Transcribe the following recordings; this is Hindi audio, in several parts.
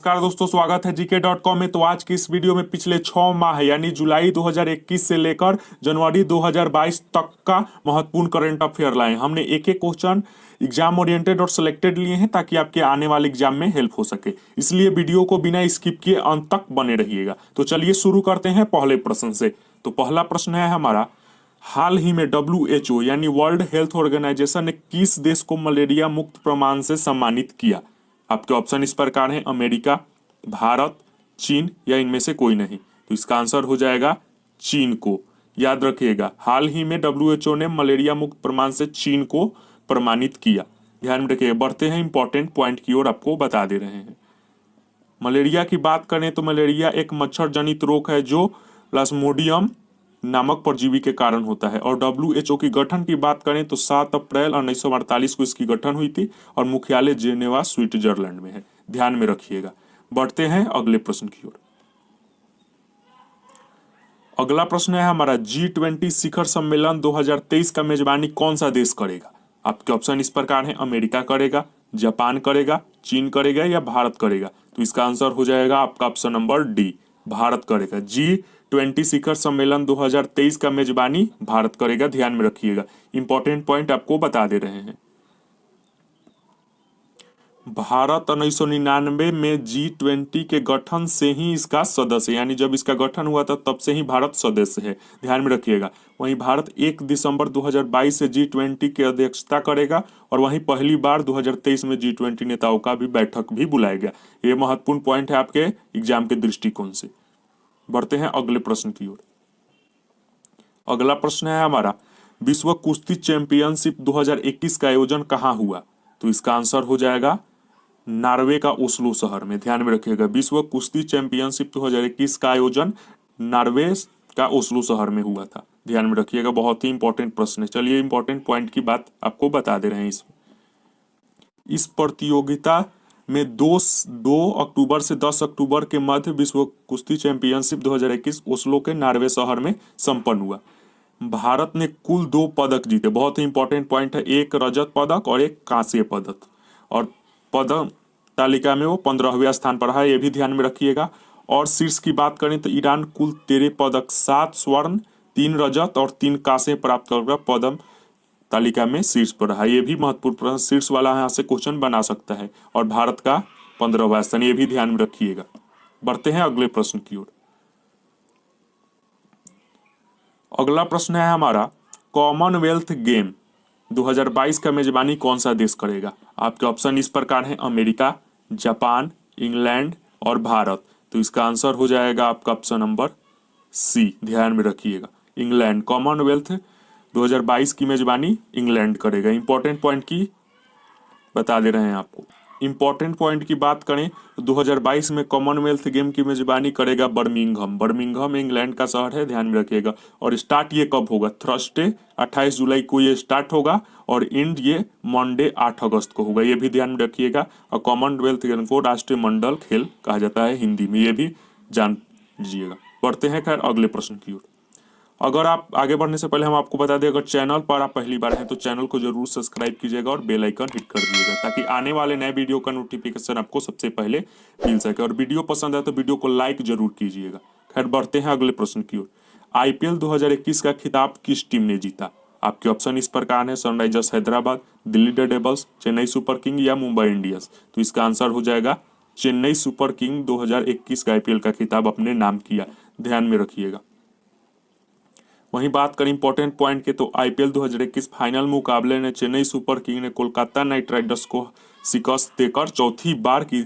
नमस्कार दोस्तों, स्वागत है GK.com में। तो आज की इस वीडियो में पिछले 6 माह यानी जुलाई 2021 से लेकर जनवरी 2022 तक का महत्वपूर्ण करंट अफेयर लाए। हमने एक एक क्वेश्चन एग्जाम ओरिएंटेड और सिलेक्टेड लिए हैं ताकि आपके आने वाले एग्जाम में हेल्प हो सके, इसलिए वीडियो को बिना स्किप किए अंत तक बने रहिएगा। तो चलिए शुरू करते हैं पहले प्रश्न से। तो पहला प्रश्न है हमारा, हाल ही में WHO यानी वर्ल्ड हेल्थ ऑर्गेनाइजेशन ने किस देश को मलेरिया मुक्त प्रमाण से सम्मानित किया? आपके ऑप्शन इस प्रकार हैं, अमेरिका, भारत, चीन या इनमें से कोई नहीं। तो इसका आंसर हो जाएगा चीन को। याद रखिएगा, हाल ही में WHO ने मलेरिया मुक्त प्रमाण से चीन को प्रमाणित किया। ध्यान में रखिएगा। बढ़ते हैं इंपॉर्टेंट पॉइंट की ओर, आपको बता दे रहे हैं। मलेरिया की बात करें तो मलेरिया एक मच्छर जनित रोग है जो प्लाज्मोडियम नामक परजीवी के कारण होता है। और WHO की गठन की बात करें तो 7 अप्रैल 1948 को इसकी गठन हुई थी और मुख्यालय जेनेवा स्विट्जरलैंड में है। ध्यान में रखिएगा। बढ़ते हैं अगले प्रश्न की ओर। अगला प्रश्न है हमारा, G20 शिखर सम्मेलन 2023 का मेजबानी कौन सा देश करेगा? आपके ऑप्शन इस प्रकार है, अमेरिका करेगा, जापान करेगा, चीन करेगा या भारत करेगा। तो इसका आंसर हो जाएगा आपका ऑप्शन नंबर डी, भारत करेगा। G20 शिखर सम्मेलन 2023 का मेजबानी भारत करेगा। ध्यान में रखिएगा, इंपॉर्टेंट पॉइंट आपको बता दे रहे हैं। भारत 1999 में G20 के गठन से ही इसका सदस्य, यानी जब इसका गठन हुआ था तब से ही भारत सदस्य है। ध्यान में रखिएगा। वहीं भारत 1 दिसंबर 2022 से G20 की अध्यक्षता करेगा और वहीं पहली बार 2023 में G20 नेताओं का भी बैठक भी बुलाया गया। ये महत्वपूर्ण पॉइंट है आपके एग्जाम के दृष्टिकोण से। बढ़ते हैं अगले प्रश्न की ओर। अगला प्रश्न है हमारा, विश्व कुश्ती चैंपियनशिप 2021 का आयोजन कहाँ हुआ? तो इसका आंसर हो जाएगा नॉर्वे का ओस्लो शहर में। ध्यान में रखिएगा, विश्व कुश्ती चैंपियनशिप 2021 का आयोजन नॉर्वे का ओस्लो शहर में हुआ था। ध्यान में रखिएगा, बहुत ही इंपॉर्टेंट प्रश्न है। चलिए इंपॉर्टेंट पॉइंट की बात आपको बता दे रहे हैं। इस प्रतियोगिता में 2 अक्टूबर से 10 अक्टूबर के मध्य विश्व कुश्ती चैंपियनशिप 2021 ओस्लो के नॉर्वे शहर में संपन्न हुआ। भारत ने कुल 2 पदक जीते। बहुत ही इंपॉर्टेंट पॉइंट है, एक रजत पदक और एक कांस्य पदक। और पदक तालिका में वो 15वें स्थान पर है, ये भी ध्यान में रखिएगा। और शीर्ष की बात करें तो ईरान कुल 13 पदक, 7 स्वर्ण, 3 रजत और 3 कांस्य प्राप्त कर पदक तालिका में शीर्ष पर है। ये भी महत्वपूर्ण प्रश्न, शीर्ष वाला यहाँ से क्वेश्चन बना सकता है। और भारत का 15वां स्थान, ये भी ध्यान में रखिएगा। बढ़ते हैं अगले प्रश्न की ओर। अगला प्रश्न है हमारा, कॉमनवेल्थ गेम 2022 का मेजबानी कौन सा देश करेगा? आपके ऑप्शन इस प्रकार हैं, अमेरिका, जापान, इंग्लैंड और भारत। तो इसका आंसर हो जाएगा आपका ऑप्शन नंबर सी। ध्यान में रखिएगा, इंग्लैंड। कॉमनवेल्थ 2022 की मेजबानी इंग्लैंड करेगा। इंपॉर्टेंट पॉइंट की बता दे रहे हैं आपको। इंपॉर्टेंट पॉइंट की बात करें तो 2022 में कॉमनवेल्थ गेम की मेजबानी करेगा बर्मिंघम। बर्मिंघम इंग्लैंड का शहर है। ध्यान में रखिएगा। और स्टार्ट ये कब होगा? थर्सडे 28 जुलाई को ये स्टार्ट होगा और एंड ये मंडे 8 अगस्त को होगा। ये भी ध्यान में रखिएगा। और कॉमनवेल्थ गेम को राष्ट्रीय मंडल खेल कहा जाता है हिंदी में, ये भी जान लीजिएगा। बढ़ते हैं खैर अगले प्रश्न की ओर। अगर आप आगे बढ़ने से पहले हम आपको बता दें, अगर चैनल पर आप पहली बार हैं तो चैनल को जरूर सब्सक्राइब कीजिएगा और बेल आइकन हिट कर दीजिएगा ताकि आने वाले नए वीडियो का नोटिफिकेशन आपको सबसे पहले मिल सके। और वीडियो पसंद है तो वीडियो को लाइक जरूर कीजिएगा। खैर बढ़ते हैं अगले प्रश्न की ओर। IPL 2021 का खिताब किस टीम ने जीता? आपके ऑप्शन इस प्रकार है, Sunrisers Hyderabad, Delhi Daredevils, Chennai super king या मुंबई इंडियंस। तो इसका आंसर हो जाएगा चेन्नई सुपर किंग 2021 का IPL का खिताब अपने नाम किया। ध्यान में रखिएगा। वहीं बात करें इंपॉर्टेंट पॉइंट के तो IPL 2021 फाइनल मुकाबले में चेन्नई सुपर किंग ने कोलकाता नाइट राइडर्स को शिकस्त देकर चौथी बार की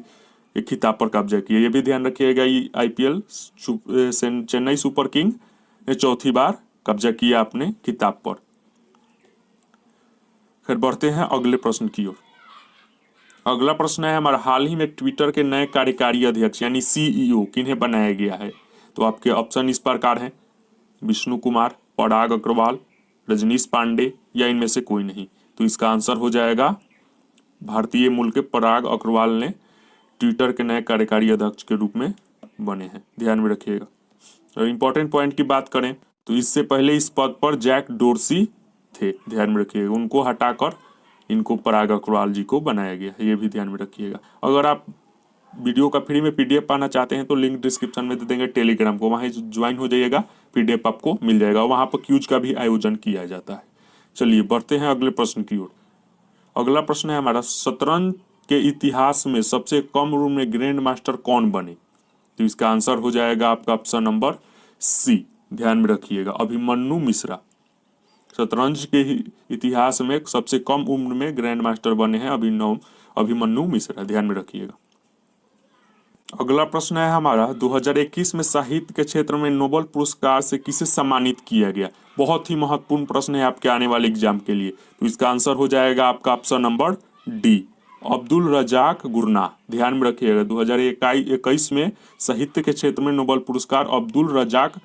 खिताब पर कब्जा किया। ये भी ध्यान रखिएगा, ये IPL चेन्नई सुपर किंग ने चौथी बार कब्जा किया अपने खिताब पर। फिर बढ़ते हैं अगले प्रश्न की ओर। अगला प्रश्न है हमारा, हाल ही में ट्विटर के नए कार्यकारी अध्यक्ष यानी CEO किन्हें बनाया गया है? तो आपके ऑप्शन इस प्रकार हैं, विष्णु कुमार, पराग अग्रवाल, रजनीश पांडे या इनमें से कोई नहीं। तो इसका आंसर हो जाएगा भारतीय मूल के पराग अग्रवाल ने ट्विटर के नए कार्यकारी अध्यक्ष के रूप में बने हैं। ध्यान में रखिएगा। और इंपॉर्टेंट पॉइंट की बात करें तो इससे पहले इस पद पर जैक डोर्सी थे। ध्यान में रखिएगा, उनको हटाकर इनको पराग अग्रवाल जी को बनाया गया है। ये भी ध्यान में रखिएगा। अगर आप वीडियो का फ्री में पीडीएफ पाना चाहते हैं तो लिंक डिस्क्रिप्शन में दे देंगे टेलीग्राम को, वहाँ ज्वाइन हो जाइएगा, पीडीएफ आपको मिल जाएगा। वहाँ पर क्यूज का भी आयोजन किया जाता है। चलिए बढ़ते हैं अगले प्रश्न की ओर। अगला प्रश्न है हमारा, शतरंज के इतिहास में सबसे कम उम्र में ग्रैंड मास्टर कौन बने? तो इसका आंसर हो जाएगा आपका ऑप्शन नंबर सी, ध्यान में रखिएगा, अभिमन्यु मिश्रा। शतरंज के इतिहास में सबसे कम उम्र में ग्रैंड मास्टर बने हैं अभिमन्यु मिश्रा, ध्यान में रखिएगा। अगला प्रश्न है हमारा, 2021 में साहित्य के क्षेत्र में नोबेल पुरस्कार से किसे सम्मानित किया गया? बहुत ही महत्वपूर्ण प्रश्न है आपके आने वाले एग्जाम के लिए। तो इसका आंसर हो जाएगा आपका option number D, Abdul Razak Gurnah, ध्यान में रखिएगा। 2021 में साहित्य के क्षेत्र में नोबेल पुरस्कार अब्दुल रजाक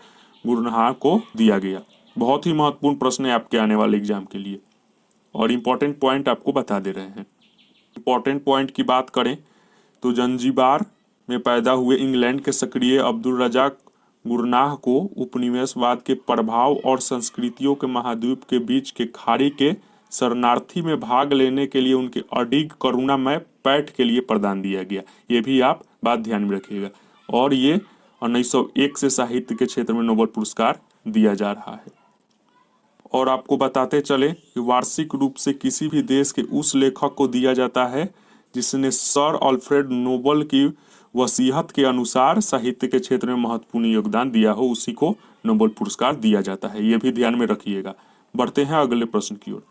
गुरनाह को दिया गया। बहुत ही महत्वपूर्ण प्रश्न है आपके आने वाले एग्जाम के लिए और इम्पोर्टेंट पॉइंट आपको बता दे रहे हैं। इम्पोर्टेंट पॉइंट की बात करें तो जंजीबार में पैदा हुए इंग्लैंड के सक्रिय अब्दुल रजाक गुरनाह को उपनिवेशवाद के प्रभाव और संस्कृतियों के महाद्वीप के बीच के खाड़ी के शरणार्थी में भाग लेने के लिए उनके अडिग करुणामय पैठ के लिए प्रदान दिया गया। ये भी आप बात ध्यान में रखिएगा। और ये 1901 से साहित्य के क्षेत्र में नोबेल पुरस्कार दिया जा रहा है। और आपको बताते चले कि वार्षिक रूप से किसी भी देश के उस लेखक को दिया जाता है जिसने सर अल्फ्रेड नोबेल की वसीयत के अनुसार साहित्य के क्षेत्र में महत्वपूर्ण योगदान दिया हो, उसी को नोबेल पुरस्कार दिया जाता है। यह भी ध्यान में रखिएगा। बढ़ते हैं अगले प्रश्न की ओर।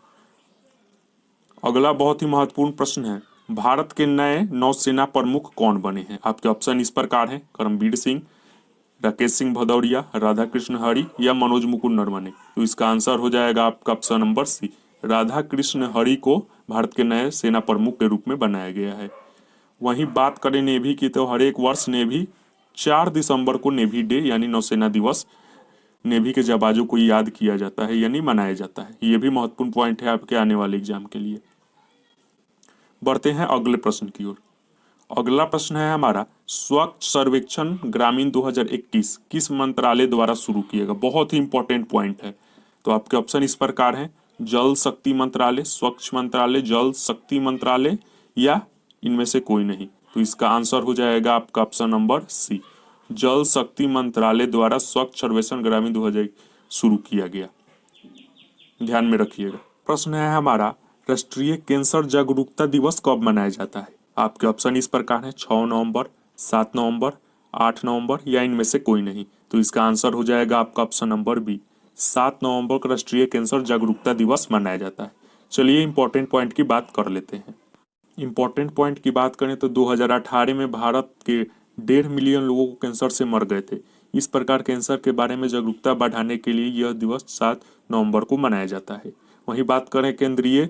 अगला बहुत ही महत्वपूर्ण प्रश्न है, भारत के नए नौसेना प्रमुख कौन बने हैं? आपके ऑप्शन इस प्रकार हैं, करमबीर सिंह, राकेश सिंह भदौरिया, राधा कृष्ण हरी या मनोज मुकुंद नरवणे। तो इसका आंसर हो जाएगा आपका option number C, Radha Krishna Hari को भारत के नए सेना प्रमुख के रूप में बनाया गया है। वहीं बात करें नेवी की तो हर एक वर्ष नेवी 4 दिसंबर को नेवी डे यानी नौसेना दिवस नेवी के जाबाजों को याद किया जाता है यानी मनाया जाता है। ये भी महत्वपूर्ण पॉइंट है आपके आने वाले एग्जाम के लिए। बढ़ते हैं अगले प्रश्न की ओर। अगला प्रश्न है हमारा, स्वच्छ सर्वेक्षण ग्रामीण 2021 किस मंत्रालय द्वारा शुरू किया गया? बहुत ही इंपॉर्टेंट पॉइंट है। तो आपके ऑप्शन इस प्रकार हैं, जल शक्ति मंत्रालय, स्वच्छ मंत्रालय, जल शक्ति मंत्रालय या इनमें से कोई नहीं। तो इसका आंसर हो जाएगा आपका ऑप्शन नंबर सी, जल शक्ति मंत्रालय द्वारा स्वच्छ सर्वेक्षण ग्रामीण 2021 शुरू किया गया, ध्यान में रखिएगा। प्रश्न है हमारा, राष्ट्रीय कैंसर जागरूकता दिवस कब मनाया जाता है? आपके ऑप्शन इस प्रकार है, 6 नवंबर, 7 नवंबर, 8 नवंबर या इनमें से कोई नहीं। तो इसका आंसर हो जाएगा आपका ऑप्शन नंबर बी, 7 नवंबर को राष्ट्रीय कैंसर जागरूकता दिवस मनाया जाता है। चलिए इंपॉर्टेंट पॉइंट की बात कर लेते हैं। इंपॉर्टेंट पॉइंट की बात करें तो 2018 में भारत के 1.5 मिलियन लोगों को कैंसर से मर गए थे। इस प्रकार कैंसर के बारे में जागरूकता बढ़ाने के लिए यह दिवस 7 नवंबर को मनाया जाता है। वहीं बात करें केंद्रीय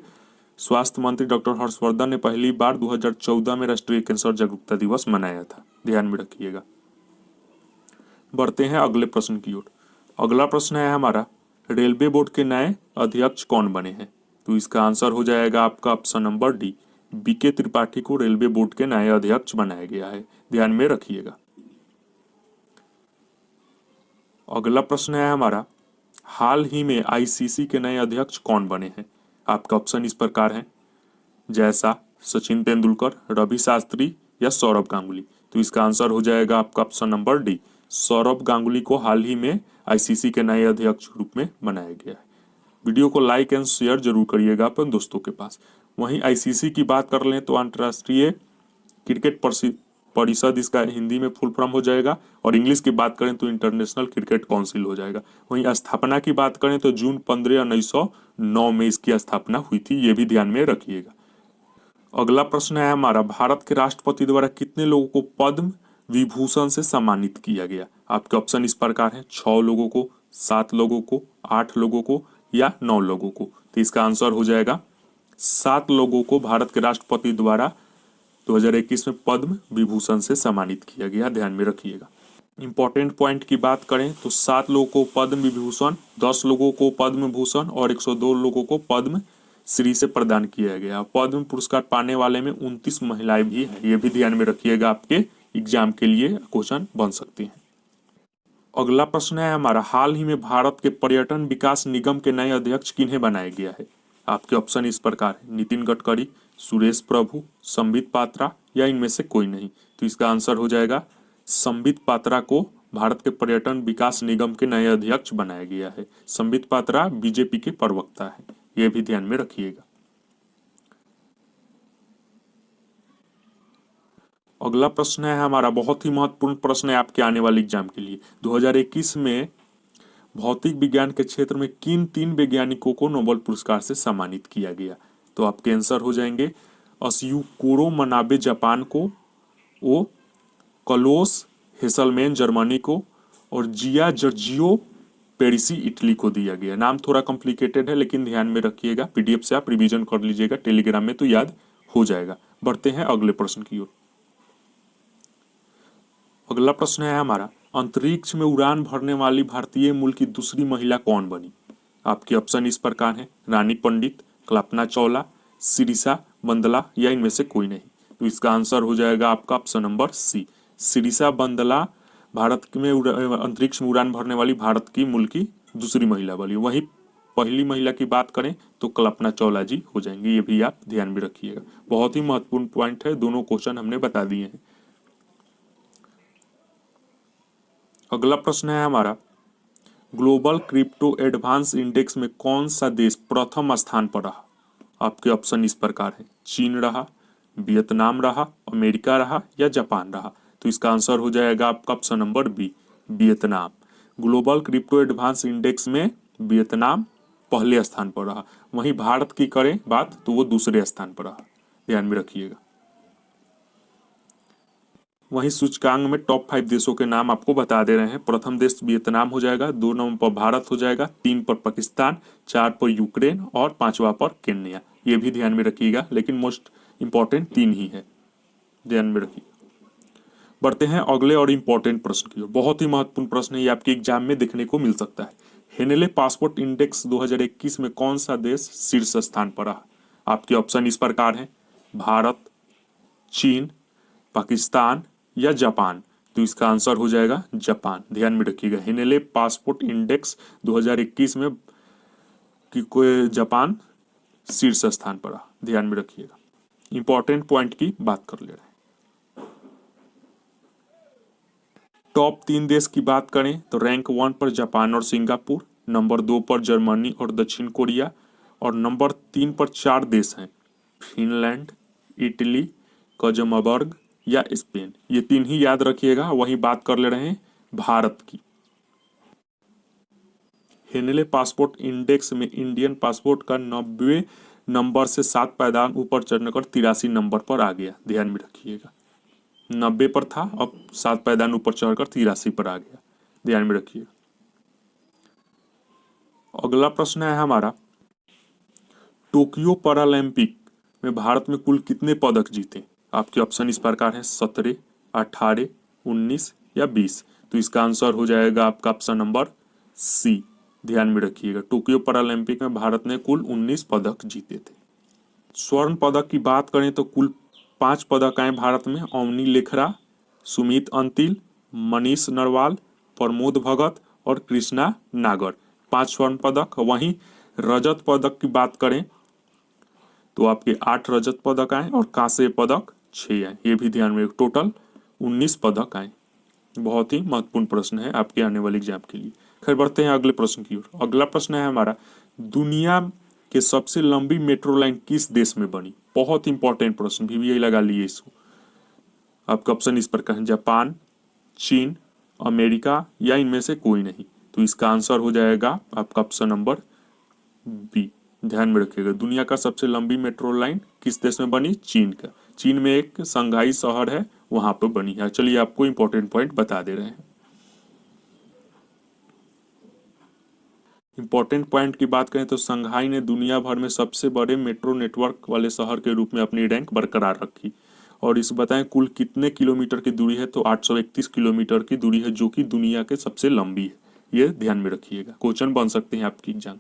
स्वास्थ्य मंत्री डॉक्टर हर्षवर्धन ने पहली बार 2014 में राष्ट्रीय कैंसर जागरूकता दिवस मनाया था, ध्यान में रखिएगा। बढ़ते हैं अगले प्रश्न की ओर। अगला प्रश्न है हमारा, रेलवे बोर्ड के नए अध्यक्ष कौन बने हैं? तो इसका आंसर हो जाएगा आपका option number D, B K Tripathi को रेलवे बोर्ड के नए अध्यक्ष बनाया गया है, ध्यान में रखिएगा। अगला प्रश्न है हमारा, हाल ही में आईसीसी के नए अध्यक्ष कौन बने हैं? आपका ऑप्शन इस प्रकार है, जैसा, सचिन तेंदुलकर, रवि शास्त्री या सौरव गांगुली। तो इसका आंसर हो जाएगा आपका option number D, Saurav Ganguly को हाल ही में आईसीसी के नए अध्यक्ष के रूप में बनाया गया है। वीडियो को लाइक एंड शेयर जरूर करिएगा अपने दोस्तों के पास। वहीं आईसीसी की बात कर लें तो अंतर्राष्ट्रीय क्रिकेट परिषद इसका हिंदी में फुल फॉर्म हो जाएगा, और इंग्लिश की बात करें तो इंटरनेशनल क्रिकेट काउंसिल हो जाएगा। वहीं स्थापना की बात करें तो जून 15, 1909 में इसकी स्थापना हुई थी, ये भी ध्यान में रखिएगा। अगला प्रश्न है हमारा, भारत के राष्ट्रपति द्वारा कितने लोगों को पद्म विभूषण से सम्मानित किया गया? आपके ऑप्शन इस प्रकार है, 6 लोगों को, 7 लोगों को, 8 लोगों को या 9 लोगों को। तो इसका आंसर हो जाएगा 7 लोगों को भारत के राष्ट्रपति द्वारा 2021 में पद्म विभूषण से सम्मानित किया गया, ध्यान में रखिएगा। इंपॉर्टेंट पॉइंट की बात करें तो 7 लोगों को पद्म विभूषण, 10 लोगों को पद्म भूषण और 102 लोगों को पद्म श्री से प्रदान किया गया। पद्म पुरस्कार पाने वाले में 29 महिलाएं भी हैं, ये भी ध्यान में रखिएगा, आपके एग्जाम के लिए क्वेश्चन बन सकती हैं। अगला प्रश्न है हमारा, हाल ही में भारत के पर्यटन विकास निगम के नए अध्यक्ष किन्हें बनाया गया है? आपके ऑप्शन इस प्रकार है, नितिन गडकरी, सुरेश प्रभु, संबित पात्रा या इनमें से कोई नहीं? तो इसका आंसर हो जाएगा संबित पात्रा को भारत के पर्यटन विकास निगम के नए अध्यक्ष बनाया गया है। संबित पात्रा बीजेपी के प्रवक्ता है, यह भी ध्यान में रखिएगा। अगला प्रश्न है हमारा, बहुत ही महत्वपूर्ण प्रश्न है आपके आने वाले एग्जाम के लिए। 2021 में भौतिक विज्ञान के क्षेत्र में किन 3 वैज्ञानिकों को नोबेल पुरस्कार से सम्मानित किया गया? तो आपके आंसर हो जाएंगे असियुकुरो मनाबे जापान को, ओ क्लॉस हेसलमैन जर्मनी को, और जिया जॉर्जियो पेरिसी इटली को दिया गया। नाम थोड़ा कॉम्प्लिकेटेड है लेकिन ध्यान में रखिएगा, पीडीएफ से आप रिवीजन कर लीजिएगा, टेलीग्राम में तो याद हो जाएगा। बढ़ते हैं अगले प्रश्न की ओर। अगला प्रश्न है हमारा, अंतरिक्ष में उड़ान भरने वाली भारतीय मूल की दूसरी महिला कौन बनी? आपके ऑप्शन इस प्रकार हैं, रानी पंडित, कल्पना चावला, सिरिसा बंदला या इनमें से कोई नहीं? तो इसका आंसर हो जाएगा आपका option number C, Sirisha Bandla Bharat में अंतरिक्ष में उड़ान भरने वाली भारत की मूल की दूसरी महिला बनी। वहीं पहली महिला की बात करें तो कल्पना चावला जी हो जाएंगे, ये भी आप ध्यान में रखिएगा। बहुत ही महत्वपूर्ण पॉइंट है, दोनों क्वेश्चन हमने बता दिए हैं। अगला प्रश्न है हमारा, ग्लोबल क्रिप्टो एडवांस इंडेक्स में कौन सा देश प्रथम स्थान पर रहा? आपके ऑप्शन इस प्रकार है, चीन रहा, वियतनाम रहा, अमेरिका रहा या जापान रहा? तो इसका आंसर हो जाएगा आपका option number B, Vietnam. Global crypto advance index में वियतनाम पहले स्थान पर रहा। वहीं भारत की करें बात तो वो दूसरे स्थान पर रहा, ध्यान में रखिएगा। वहीं सूचकांक में टॉप 5 देशों के नाम आपको बता दे रहे हैं। प्रथम देश वियतनाम हो जाएगा, 2 नंबर पर भारत हो जाएगा, 3 पर पाकिस्तान, 4 पर यूक्रेन और 5वां पर केन्या। ये भी ध्यान में रखिएगा, लेकिन मोस्ट इंपॉर्टेंट 3 ही है, ध्यान में रखिएगा। बढ़ते हैं अगले और इम्पोर्टेंट प्रश्न की ओर। बहुत ही महत्वपूर्ण प्रश्न है, ये आपके एग्जाम में देखने को मिल सकता है। हेनेले पासपोर्ट इंडेक्स 2021 में कौन सा देश शीर्ष स्थान पर रहा? आपके ऑप्शन इस प्रकार हैं, भारत, चीन, पाकिस्तान या जापान? तो इसका आंसर हो जाएगा जापान, ध्यान में रखिएगा। हेनेले पासपोर्ट इंडेक्स 2021 में कोई जापान शीर्ष स्थान पर रहा, ध्यान में रखिएगा। इंपॉर्टेंट पॉइंट की बात कर ले रहे हैं। टॉप 3 देश की बात करें तो रैंक 1 पर जापान और सिंगापुर, नंबर 2 पर जर्मनी और दक्षिण कोरिया, और नंबर 3 पर 4 देश हैं, फिनलैंड, इटली, कज़मबर्ग या स्पेन। ये 3 ही याद रखिएगा। वहीं बात कर ले रहे हैं भारत की। हेनेले पासपोर्ट इंडेक्स में इंडियन पासपोर्ट का 90 नंबर से 7 पायदान ऊपर चढ़कर 83 नंबर पर आ गया, ध्यान में रखिएगा। 90 पर था, अब 7 पायदान ऊपर चढ़कर 83 पर आ गया, ध्यान में रखिएगा। अगला प्रश्न है हमारा, टोक्यो पैरालंपिक में भारत में कुल कितने पदक जीते? आपके ऑप्शन इस प्रकार है, 17, 18, 19 या 20? तो इसका आंसर हो जाएगा आपका ऑप्शन नंबर सी, ध्यान में रखिएगा। टोक्यो पैरालंपिक में भारत ने कुल 19 पदक जीते थे। स्वर्ण पदक की बात करें तो कुल 5 पदक आए भारत में, अवनी लेखरा, सुमित अंतिल, मनीष नरवाल, प्रमोद भगत और कृष्णा नागर, 5 स्वर्ण पदक। वहीं रजत पदक की बात करें तो आपके 8 रजत पदक आए और कांस्य पदक 6 आए, ये भी ध्यान में, टोटल 19 पदक आए। बहुत ही महत्वपूर्ण प्रश्न है आपके आने वाले एग्जाम के लिए। खैर बढ़ते हैं अगले प्रश्न की ओर। अगला प्रश्न है हमारा, दुनिया के सबसे लंबी मेट्रो लाइन किस देश में बनी? बहुत इंपॉर्टेंट प्रश्न, भी लगा लिए इसको। आपका ऑप्शन इस प्रकार है, जापान, चीन, अमेरिका या इनमें से कोई नहीं? तो इसका आंसर हो जाएगा आपका ऑप्शन नंबर बी, ध्यान में रखिएगा। दुनिया का सबसे लंबी मेट्रो लाइन किस देश में बनी? चीन का। चीन में एक संघाई शहर है, वहां पर बनी है। चलिए आपको इंपॉर्टेंट पॉइंट बता दे रहे हैं। इंपॉर्टेंट पॉइंट की बात करें तो संघाई ने दुनिया भर में सबसे बड़े मेट्रो नेटवर्क वाले शहर के रूप में अपनी रैंक बरकरार रखी। और इस बताएं कुल कितने किलोमीटर की दूरी है? तो 831 किलोमीटर की दूरी है, जो कि दुनिया के सबसे लंबी है। ये ध्यान में रखिएगा, क्वेश्चन बन सकते हैं आपकी एग्जाम।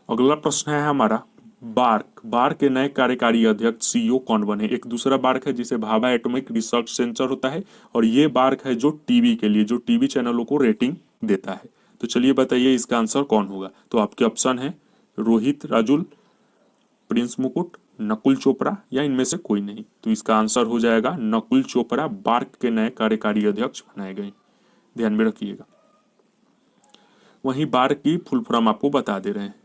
अगला प्रश्न है हमारा, बार्क के नए कार्यकारी अध्यक्ष सीईओ कौन बने? एक दूसरा बार्क है जिसे भाभा एटॉमिक रिसर्च सेंटर होता है, और ये बार्क है जो टीवी के लिए, जो टीवी चैनलों को रेटिंग देता है। तो चलिए बताइए इसका आंसर कौन होगा? तो आपके ऑप्शन है, रोहित राजुल, प्रिंस मुकुट, नकुल चोपड़ा या इनमें से कोई नहीं? तो इसका आंसर हो जाएगा नकुल चोपड़ा बार्क के नए कार्यकारी अध्यक्ष बनाए गए, ध्यान में रखिएगा। वहीं बार्क की फुल फॉर्म आपको बता दे रहे हैं,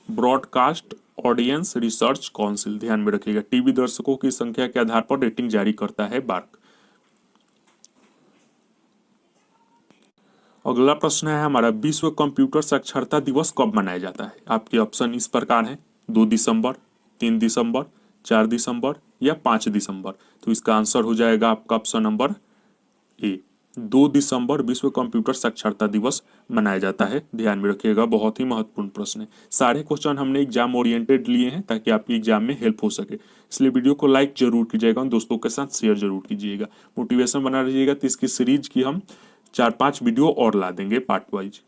ब्रॉडकास्ट ऑडियंस रिसर्च काउंसिल, ध्यान में रखिएगा। टीवी दर्शकों की संख्या के आधार पर रेटिंग जारी करता है बार्क। अगला प्रश्न है हमारा, विश्व कंप्यूटर साक्षरता दिवस कब मनाया जाता है? आपके ऑप्शन इस प्रकार हैं, 2 दिसंबर, 3 दिसंबर, 4 दिसंबर या 5 दिसंबर। तो इसका आंसर हो जाएगा आपका ऑप्शन नंबर ए, 2 दिसंबर विश्व कंप्यूटर साक्षरता दिवस मनाया जाता है, ध्यान में रखिएगा। बहुत ही महत्वपूर्ण प्रश्न है। सारे क्वेश्चन हमने एग्जाम ओरिएंटेड लिए हैं ताकि आपकी एग्जाम में हेल्प हो सके, इसलिए वीडियो को लाइक जरूर कीजिएगा, उन दोस्तों के साथ शेयर जरूर कीजिएगा, मोटिवेशन बना रहिएगा। तो इसकी सीरीज की हम 4-5 वीडियो और ला देंगे पार्ट वाइज,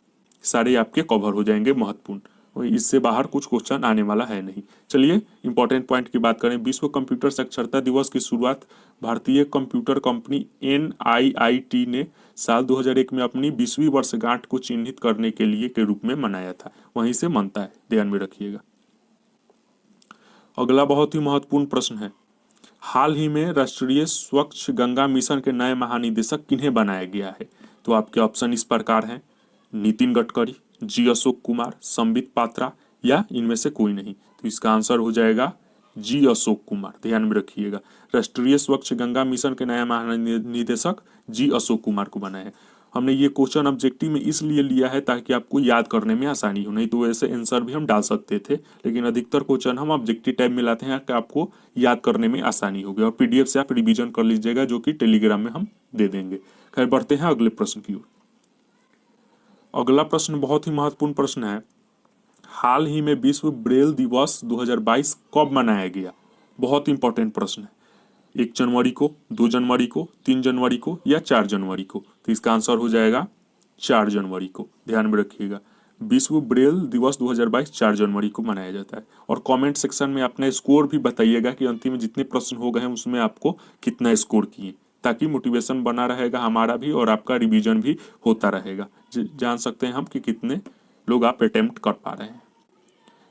सारे आपके कवर हो जाएंगे महत्वपूर्ण, इससे बाहर कुछ क्वेश्चन आने वाला है नहीं। चलिए इंपॉर्टेंट पॉइंट की बात करें। विश्व कंप्यूटर साक्षरता दिवस की शुरुआत भारतीय कंप्यूटर कंपनी NIIT ने साल 2001 में अपनी 20वीं वर्षगांठ को चिन्हित करने के लिए के रूप में मनाया था, वहीं से मनता है, ध्यान में रखिएगा। अगला बहुत ही महत्वपूर्ण प्रश्न है, हाल ही में राष्ट्रीय स्वच्छ गंगा मिशन के नए महानिदेशक किन्हें बनाया गया है? तो आपके ऑप्शन इस प्रकार हैं, नितिन गडकरी, जी अशोक कुमार, संबित पात्रा या इनमें से कोई नहीं। तो इसका आंसर हो जाएगा जी अशोक कुमार, ध्यान में रखिएगा। राष्ट्रीय स्वच्छ गंगा मिशन के नया महानिदेशक जी अशोक कुमार को बनाया है। हमने ये क्वेश्चन ऑब्जेक्टिव में इसलिए लिया है ताकि आपको याद करने में आसानी हो, नहीं तो वैसे आंसर भी हम डाल सकते थे, लेकिन अधिकतर क्वेश्चन हम ऑब्जेक्टिव टाइप में लाते हैं कि आपको याद करने में आसानी होगी, और PDF से आप रिवीजन कर लीजिएगा, जो कि टेलीग्राम में हम दे देंगे। खैर बढ़ते हैं अगले प्रश्न की ओर। अगला प्रश्न बहुत ही महत्वपूर्ण प्रश्न है, हाल ही में विश्व ब्रेल दिवस 2022 कब मनाया गया? बहुत इंपॉर्टेंट प्रश्न है। 1 जनवरी को, 2 जनवरी को, 3 जनवरी को या 4 जनवरी को? तो इसका आंसर हो जाएगा 4 जनवरी को, ध्यान में रखिएगा। विश्व ब्रेल दिवस 2022 4 जनवरी को मनाया जाता है। और कमेंट सेक्शन में अपना स्कोर भी बताइएगा कि अंतिम में जितने प्रश्न हो गए हैं उसमें आपको कितना स्कोर किए, ताकि मोटिवेशन बना रहेगा हमारा भी और आपका रिवीजन भी होता रहेगा, जान सकते हैं हम कि कितने लोग आप अटेम्प्ट कर पा रहे हैं।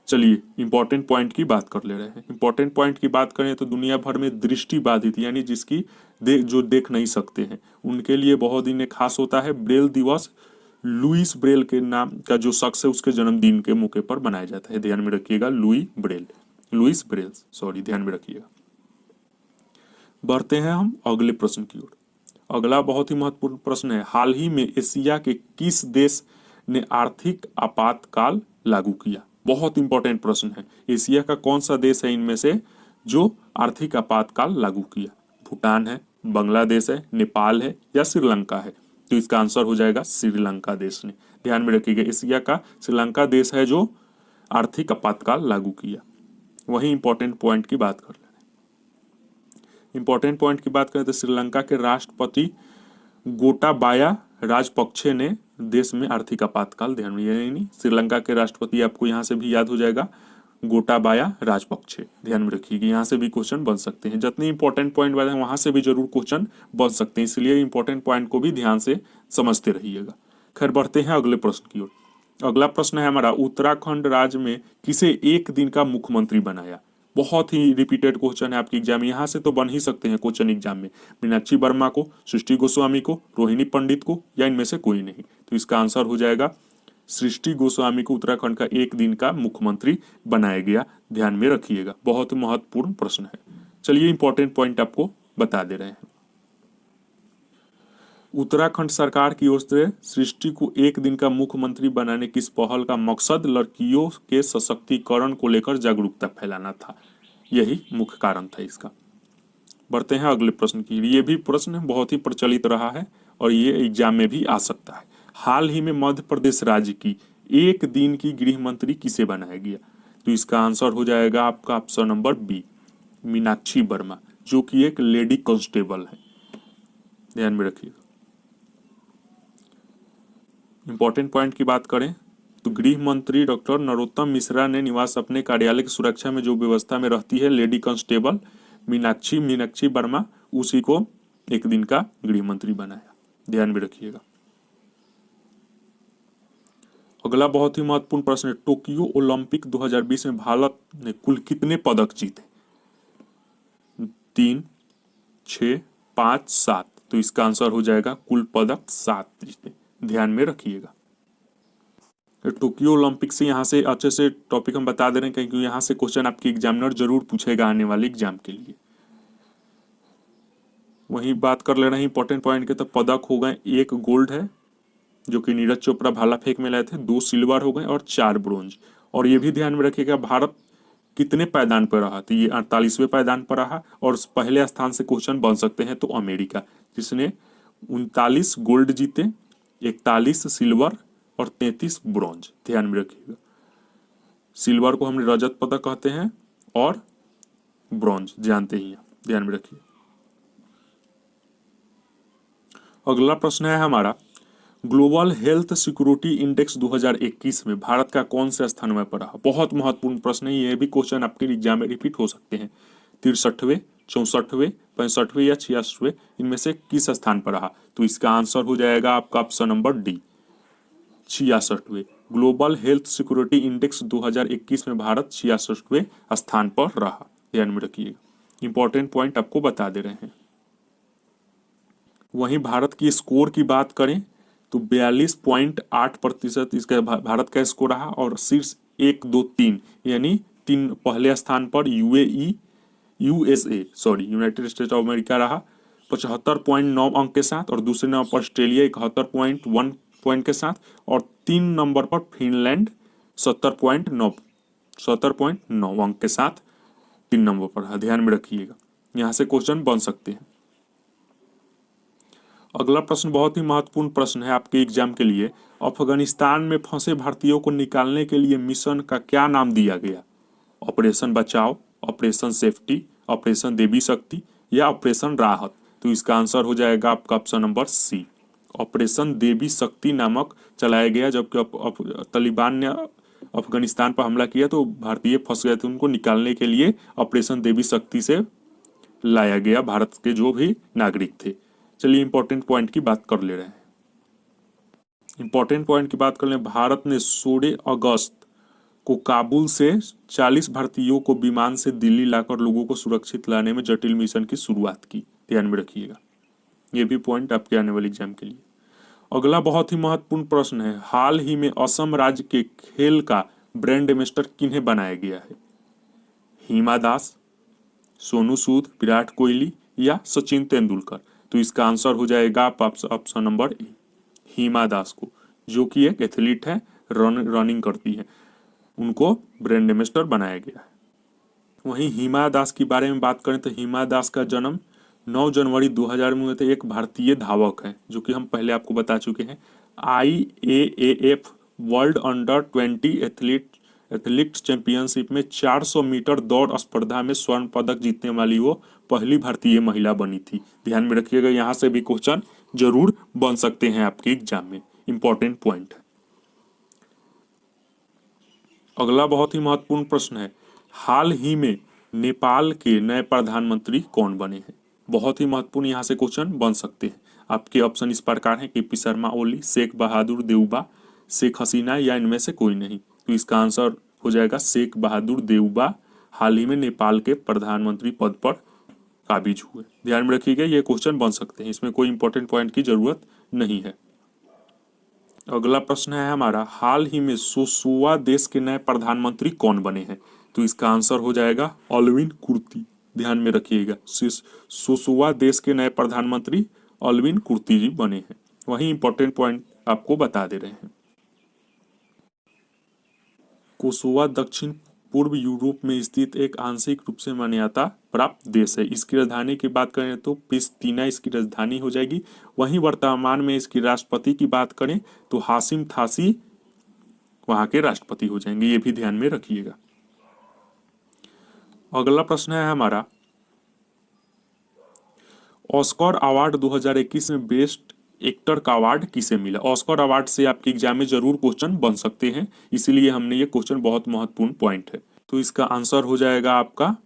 चलिए इंपॉर्टेंट पॉइंट की बात कर ले रहे हैं। इंपॉर्टेंट पॉइंट की बात करें तो दुनिया भर में दृष्टि बाधित यानी जिसकी जो देख नहीं सकते हैं उनके लिए बहुत दिन खास होता है ब्रेल दिवस। लुइस ब्रेल के नाम का जो शख्स है उसके जन्मदिन के मौके पर मनाया जाता है, ध्यान में रखिएगा। लुइस ब्रेल, सॉरी, ध्यान में रखिएगा। बढ़ते हैं हम अगले प्रश्न की ओर। अगला बहुत ही महत्वपूर्ण प्रश्न है, हाल ही में एशिया के किस देश ने आर्थिक आपातकाल लागू किया? बहुत इंपॉर्टेंट प्रश्न है। एशिया का कौन सा देश है इनमें से जो आर्थिक आपातकाल लागू किया? भूटान है, बांग्लादेश है, नेपाल है या श्रीलंका है? तो इसका आंसर हो जाएगा श्रीलंका देश ने, ध्यान में रखिएगा। एशिया का श्रीलंका देश है जो आर्थिक आपातकाल लागू किया। वही इंपॉर्टेंट पॉइंट की बात कर ले। इंपॉर्टेंट पॉइंट की बात करें तो श्रीलंका के राष्ट्रपति गोटाबाया राजपक्षे ने देश में आर्थिक आपातकाल, ध्यान में, यानी श्रीलंका के राष्ट्रपति आपको यहाँ से भी याद हो जाएगा, गोटाबाया राजपक्षे, ध्यान में रखिएगा। यहाँ से भी क्वेश्चन बन सकते हैं, जितने इंपॉर्टेंट पॉइंट वाले हैं वहां से भी जरूर क्वेश्चन बन सकते हैं, इसलिए इंपॉर्टेंट पॉइंट को भी ध्यान से समझते रहिएगा। खैर बढ़ते हैं अगले प्रश्न की ओर। अगला प्रश्न है हमारा, उत्तराखंड राज्य में किसे 1 दिन का मुख्यमंत्री बनाया? बहुत ही रिपीटेड क्वेश्चन है आपके एग्जाम में, यहाँ से तो बन ही सकते हैं क्वेश्चन एग्जाम में। मीनाक्षी वर्मा को, सृष्टि गोस्वामी को, रोहिणी पंडित को या इनमें से कोई नहीं? तो इसका आंसर हो जाएगा सृष्टि गोस्वामी को उत्तराखंड का 1 दिन का मुख्यमंत्री बनाया गया, ध्यान में रखिएगा। बहुत महत्वपूर्ण प्रश्न है। चलिए इंपॉर्टेंट पॉइंट आपको बता दे रहे हैं। उत्तराखंड सरकार की ओर से सृष्टि को 1 दिन का मुख्यमंत्री बनाने की इस पहल का मकसद लड़कियों के सशक्तिकरण को लेकर जागरूकता फैलाना था, यही मुख्य कारण था इसका। बढ़ते हैं अगले प्रश्न की। ये भी प्रश्न बहुत ही प्रचलित रहा है और ये एग्जाम में भी आ सकता है। हाल ही में मध्य प्रदेश राज्य की 1 दिन की गृह मंत्री किसे बनाया गया? तो इसका आंसर हो जाएगा आपका option number B, Meenakshi Verma, जो कि एक लेडी कांस्टेबल है, ध्यान में रखिएगा। इंपॉर्टेंट पॉइंट की बात करें तो गृह मंत्री डॉक्टर नरोत्तम मिश्रा ने निवास अपने कार्यालय की सुरक्षा में जो व्यवस्था में रहती है लेडी कांस्टेबल मीनाक्षी वर्मा, उसी को 1 दिन का गृह मंत्री बनाया, ध्यान में रखिएगा। अगला बहुत ही महत्वपूर्ण प्रश्न है, टोक्यो ओलंपिक 2020 में भारत ने कुल कितने पदक जीते? 3, 6, 5, 7। तो इसका आंसर हो जाएगा कुल पदक 7 जीते। ध्यान में रखिएगा। टोक्यो ओलंपिक से यहाँ से अच्छे से टॉपिक हम बता दे रहे हैं क्योंकि यहाँ से क्वेश्चन आपकी एग्जामिनर जरूर पूछेगा आने वाले एग्जाम के लिए। वहीं बात कर ले रहे हैं इंपॉर्टेंट पॉइंट के, तो पदक हो गए 1 गोल्ड है जो कि नीरज चोपड़ा भाला फेंक में लाए थे, 2 सिल्वर हो गए और 4 ब्रोंज। और ये भी ध्यान में रखिएगा भारत कितने पायदान पर रहा, तो ये 48वें पायदान पर रहा। और पहले स्थान से क्वेश्चन बन सकते हैं तो अमेरिका, जिसने 39 गोल्ड जीते, 41 सिल्वर और 33 ब्रोंज। ध्यान में रखिएगा, सिल्वर को हमने रजत पदक कहते हैं और ब्रोंज जानते ही हैं, ध्यान में रखिए। अगला प्रश्न है हमारा, ग्लोबल हेल्थ सिक्योरिटी इंडेक्स 2021 में भारत का कौन से स्थान में पड़ा? बहुत महत्वपूर्ण प्रश्न है, ये भी क्वेश्चन आपके एग्जाम में रिपीट हो सकते हैं। 63वें, 64वें, 65वें या 66वें, इनमें से किस स्थान पर रहा? तो इसका आंसर हो जाएगा आपका ऑप्शन नंबर डी, 66वें। ग्लोबल हेल्थ सिक्योरिटी इंडेक्स 2021 में भारत 66वें स्थान पर रहा। ध्यान में रखिएगा, इंपॉर्टेंट पॉइंट आपको बता दे रहे हैं। वहीं भारत की स्कोर की बात करें तो 42.8% इसका भारत का स्कोर रहा। और शीर्ष 1, 2, 3 यानी 3 पहले स्थान पर यूनाइटेड स्टेट्स ऑफ अमेरिका रहा 75.9 अंक के साथ, और दूसरे नंबर पर ऑस्ट्रेलिया 71.1 पॉइंट के साथ, और 3 नंबर पर फिनलैंड 70.9 अंक के साथ 3 नंबर पर। ध्यान में रखिएगा, यहाँ से क्वेश्चन बन सकते हैं। अगला प्रश्न बहुत ही महत्वपूर्ण प्रश्न है आपके एग्जाम के लिए। अफगानिस्तान में फंसे भारतीयों को निकालने के लिए मिशन का क्या नाम दिया गया? ऑपरेशन बचाओ, ऑपरेशन सेफ्टी, ऑपरेशन देवी शक्ति या ऑपरेशन राहत? तो इसका आंसर हो जाएगा आपका ऑप्शन नंबर सी, ऑपरेशन देवी शक्ति नामक चलाया गया। जबकि तालिबान ने अफगानिस्तान पर हमला किया तो भारतीय फंस गए थे, उनको निकालने के लिए ऑपरेशन देवी शक्ति से लाया गया भारत के जो भी नागरिक थे। चलिए इंपॉर्टेंट पॉइंट की बात कर ले रहे हैं। इंपॉर्टेंट पॉइंट की बात कर ले, भारत ने 16 अगस्त को काबुल से 40 भारतीयों को विमान से दिल्ली लाकर लोगों को सुरक्षित लाने में जटिल मिशन की शुरुआत की। ध्यान में रखिएगा, ये भी पॉइंट आपके आने वाले एग्जाम के लिए। अगला बहुत ही महत्वपूर्ण प्रश्न है, हाल ही में असम राज्य के खेल का ब्रांड एम्बेसडर किन्हें बनाया गया है? हिमा दास, सोनू सूद, विराट कोहली या सचिन तेंदुलकर? तो इसका आंसर हो जाएगा option number A, Hima Das को, जो कि एक एथलीट है, रनिंग करती है, उनको ब्रांड एम्बेसडर बनाया गया है। वहीं हिमा दास के बारे में बात करें तो हिमा दास का जन्म 9 जनवरी 2000 में हुए थे। एक भारतीय धावक है, जो कि हम पहले आपको बता चुके हैं। IAAF world under 20 athlete championship में 400 मीटर दौड़ स्पर्धा में स्वर्ण पदक जीतने वाली वो पहली भारतीय महिला बनी थी। ध्यान में रखिएगा, यहाँ से भी क्वेश्चन जरूर बन सकते हैं आपके एग्जाम में, इंपॉर्टेंट पॉइंट है। अगला बहुत ही महत्वपूर्ण प्रश्न है, हाल ही में नेपाल के नए प्रधानमंत्री कौन बने हैं? बहुत ही महत्वपूर्ण यहाँ से क्वेश्चन बन सकते हैं। आपके ऑप्शन इस प्रकार हैं, KP शर्मा ओली, शेख बहादुर देउबा, शेख हसीना या इनमें से कोई नहीं? तो इसका आंसर हो जाएगा शेख बहादुर देउबा हाल ही में नेपाल के प्रधानमंत्री पद पर काबिज हुए। ध्यान में रखिएगा, ये क्वेश्चन बन सकते हैं, इसमें कोई इंपॉर्टेंट पॉइंट की जरूरत नहीं है। अगला प्रश्न है हमारा, हाल ही में सोसुआ देश के नए प्रधानमंत्री कौन बने हैं? तो इसका आंसर हो जाएगा अल्विन कुर्ती। ध्यान में रखिएगा, सोसुआ देश के नए प्रधानमंत्री अल्विन कुर्ती जी बने हैं। वही इंपॉर्टेंट पॉइंट आपको बता दे रहे हैं। कोसोवा दक्षिण पूर्व यूरोप में स्थित एक आंशिक रूप से मान्यता प्राप्त देश है। इसकी राजधानी की बात करें तो प्रिस्तीना इसकी राजधानी हो जाएगी। वहीं वर्तमान में इसकी राष्ट्रपति की बात करें तो हाशिम थासी वहां के राष्ट्रपति हो जाएंगे, ये भी ध्यान में रखिएगा। अगला प्रश्न है हमारा, ऑस्कर अवार्ड 2021 में बेस्ट एक्टर का अवार्ड किसे मिला? ऑस्कर अवार्ड से आपके एग्जाम में जरूर क्वेश्चन बन सकते हैं, इसीलिए हमने ये क्वेश्चन बहुत महत्वपूर्ण पॉइंट है। तो इसका आंसर हो जाएगा आपका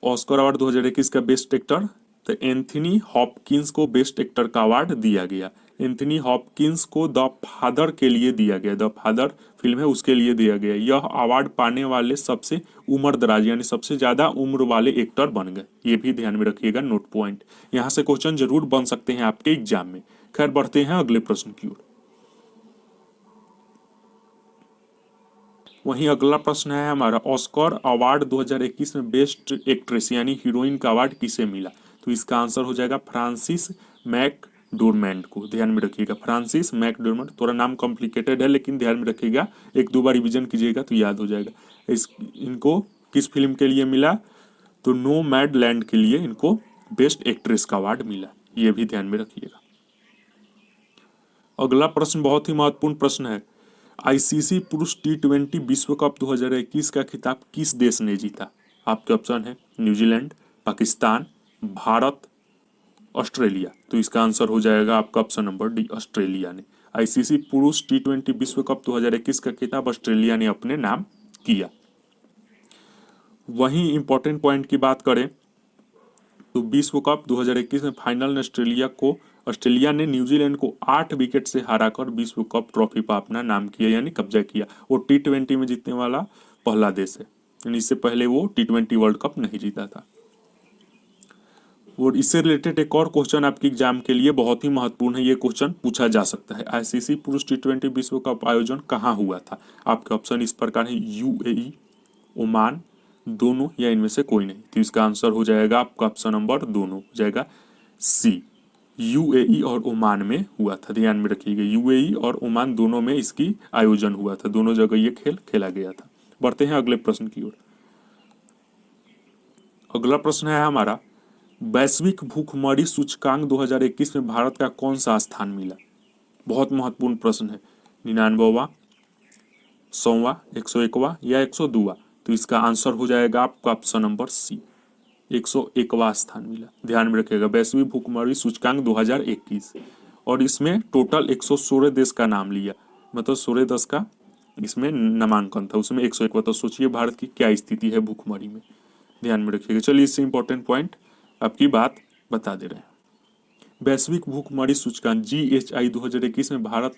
ऑस्कर अवार्ड 2021 का बेस्ट एक्टर तो एंथनी हॉपकिंस को बेस्ट एक्टर का अवार्ड दिया गया। एंथनी हॉपकिंस को द फादर के लिए दिया गया, द फादर फिल्म है उसके लिए दिया गया। यह अवार्ड पाने वाले सबसे उम्र दराज यानी सबसे ज्यादा उम्र वाले एक्टर बन गए, ये भी ध्यान में रखिएगा, नोट पॉइंट। यहाँ से क्वेश्चन जरूर बन सकते हैं आपके एग्जाम में। खैर बढ़ते हैं अगले प्रश्न की ओर। वहीं अगला प्रश्न है हमारा, ऑस्कर अवार्ड 2021 में बेस्ट एक्ट्रेस यानी हीरोइन का अवार्ड किसे मिला? तो इसका आंसर हो जाएगा फ्रांसिस मैकडोरमेंड को। ध्यान में रखिएगा, फ्रांसिस मैकडोरमेंड। थोड़ा नाम कॉम्प्लिकेटेड है लेकिन ध्यान में रखिएगा, एक दो बार रिवीजन कीजिएगा तो याद हो जाएगा। इनको किस फिल्म के लिए मिला? तो नोमैडलैंड के लिए इनको बेस्ट एक्ट्रेस का अवार्ड मिला, ये भी ध्यान में रखिएगा। अगला प्रश्न बहुत ही महत्वपूर्ण प्रश्न है, आईसीसी पुरुष टी20 विश्व कप 2021 का खिताब किस देश ने जीता? आपके ऑप्शन है न्यूजीलैंड, पाकिस्तान, भारत, ऑस्ट्रेलिया। तो इसका आंसर हो जाएगा आपका ऑप्शन नंबर डी, ऑस्ट्रेलिया ने। आईसीसी पुरुष टी20 विश्व कप 2021 का खिताब ऑस्ट्रेलिया ने अपने नाम किया। वहीं इंपॉर्टेंट पॉइंट की बात करें तो विश्व कप 2021 में फाइनल में ऑस्ट्रेलिया ने न्यूजीलैंड को 8 विकेट से हराकर विश्व कप ट्रॉफी पर अपना नाम किया यानी कब्जा किया। वो टी20 में जीतने वाला पहला देश है, यानी इससे पहले वो टी20 वर्ल्ड कप नहीं जीता था। और इससे रिलेटेड एक और क्वेश्चन आपके एग्जाम के लिए बहुत ही महत्वपूर्ण है, ये क्वेश्चन पूछा जा सकता है, आईसीसी पुरुष टी20 विश्व कप आयोजन कहाँ हुआ था? आपके ऑप्शन इस प्रकार है, यूएई, ओमान, दोनों या इनमें से कोई नहीं। तो इसका आंसर हो जाएगा आपका ऑप्शन नंबर दोनों हो जाएगा सी, यूएई और ओमान में हुआ था। ध्यान में रखिएगा, यूएई और ओमान दोनों में इसकी आयोजन हुआ था, दोनों जगह ये खेल खेला गया था। बढ़ते हैं अगले प्रश्न की ओर। अगला प्रश्न है हमारा, वैश्विक भूखमरी सूचकांक 2021 में भारत का कौन सा स्थान मिला? बहुत महत्वपूर्ण प्रश्न है, 99वां, 100वां, 101वां या 102वां? तो इसका आंसर हो जाएगा आपका ऑप्शन नंबर सी, 101वां स्थान मिला। ध्यान में रखिएगा, वैश्विक भूखमरी सूचकांक 2021, और इसमें टोटल 116 देश का नाम लिया, मतलब 16 देश का इसमें नामांकन था, उसमें 101वां। तो सोचिए भारत की क्या स्थिति है भूखमरी में, ध्यान में रखिएगा। चलिए इससे इंपॉर्टेंट पॉइंट आपकी बात बता दे रहे हैं। वैश्विक भूखमरी सूचकांक GHI 2021 में भारत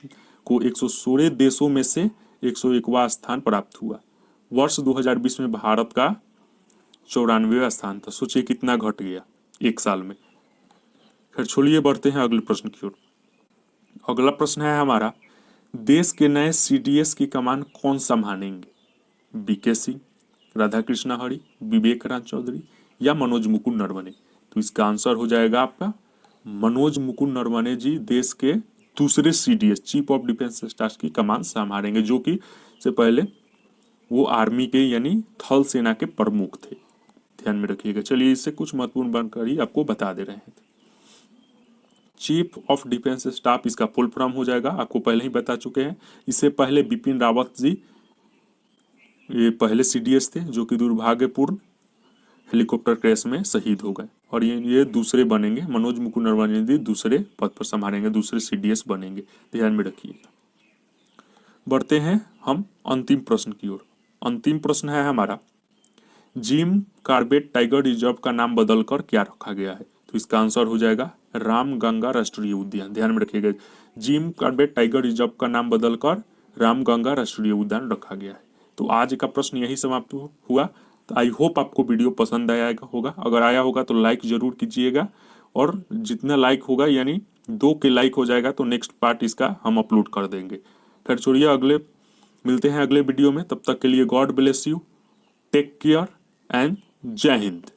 को 116 देशों में से 101वां स्थान प्राप्त हुआ। वर्ष 2020 में भारत का 94वां स्थान था। सोचिए कितना घट गया एक साल में। फिर छोड़िए, बढ़ते हैं अगले प्रश्न की ओर। अगला प्रश्न है हमारा, देश के नए CDS की कमान कौन संभालेंगे? BK सिंह, राधाकृष्ण हरी, विवेक राम चौधरी या मनोज मुकुंद नरवणे? तो इसका आंसर हो जाएगा आपका मनोज मुकुंद नरवणे जी देश के दूसरे CDS chief of defence staff की कमान संभालेंगे, जो कि से पहले वो आर्मी के यानी थल सेना के प्रमुख थे। ध्यान में रखिएगा। चलिए इससे कुछ महत्वपूर्ण जानकारी आपको बता दे रहे हैं। चीफ ऑफ डिफेंस स्टाफ इसका फुल फॉर्म हो जाएगा, आपको पहले ही बता चुके हैं। इससे पहले बिपिन रावत जी ये पहले CDS थे, जो कि दुर्भाग्यपूर्ण हेलीकॉप्टर क्रैश में शहीद हो गए, और ये दूसरे बनेंगे। मनोज मुकुंद नरवणे जी दूसरे पद पर संभालेंगे, दूसरे CDS बनेंगे। ध्यान में रखिएगा। बढ़ते हैं हम अंतिम प्रश्न की ओर। अंतिम प्रश्न है हमारा, जिम कॉर्बेट टाइगर रिजर्व का नाम बदलकर क्या रखा गया है? तो इसका आंसर हो जाएगा रामगंगा राष्ट्रीय उद्यान। ध्यान में रखिएगा, जिम कॉर्बेट टाइगर रिजर्व का नाम बदलकर रामगंगा राष्ट्रीय उद्यान रखा गया है। तो आज का प्रश्न यही समाप्त हुआ। तो आई होप आपको वीडियो पसंद आया होगा। अगर आया होगा तो लाइक जरूर कीजिएगा, और जितना लाइक होगा यानी 2 के लाइक हो जाएगा तो नेक्स्ट पार्ट इसका हम अपलोड कर देंगे। फिर छोड़िए, मिलते हैं अगले वीडियो में। तब तक के लिए God bless you, take care and Jai Hind.